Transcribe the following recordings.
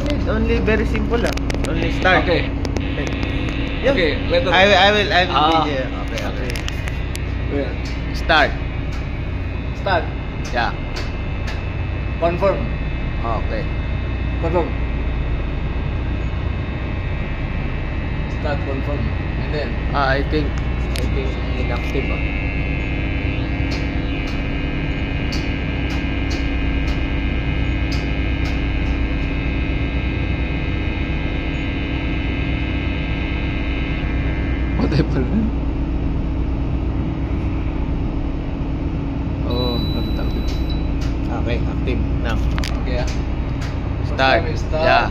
need. Only very simple lang. Only start. Okay. Yeah. Okay, let us. I will video. Okay. Wait. Start. Start. Yeah. Confirm. Okay. Confirm. Start confirm. And then I think inactive. whatever. Oh, natatakot. Okay, active now. Okay, Start. Start. Yeah.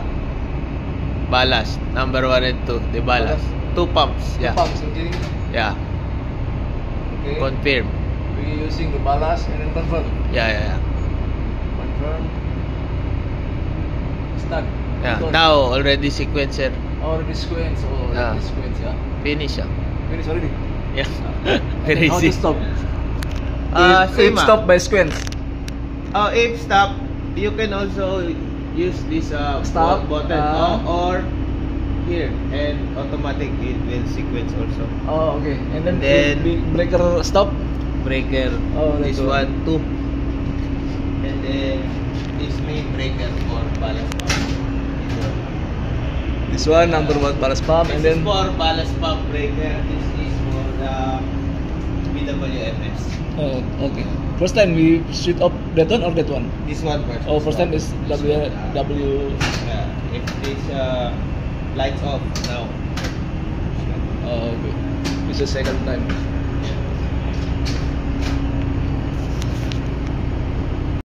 Ballast. Number 1 and 2. The ballast. 2 pumps. Yeah. Pumps, okay? Yeah. Okay. Confirm. We're using the ballast and then confirm. Yeah. Confirm. Start. Yeah. Because Now already sequencer. already sequence. Oh, Yeah. already sequence, yeah. Finish. Finish already. Yeah. And Very how to easy. stop? Same. If stop by sequence. If stop, you can also use this Stop, button or here, and automatic it will sequence also. Oh, okay. And then, breaker stop. Breaker. Oh, This that's one, 2. And then this main breaker for ballast pump. This one, number 1 ballast pump, This and is then for ballast pump breaker. This is for the BWFS. oh, okay. First time we switch off that one or that one? This one first. Oh, first time is This one. W. Yeah. If this lights off now. Oh, okay. This is second time.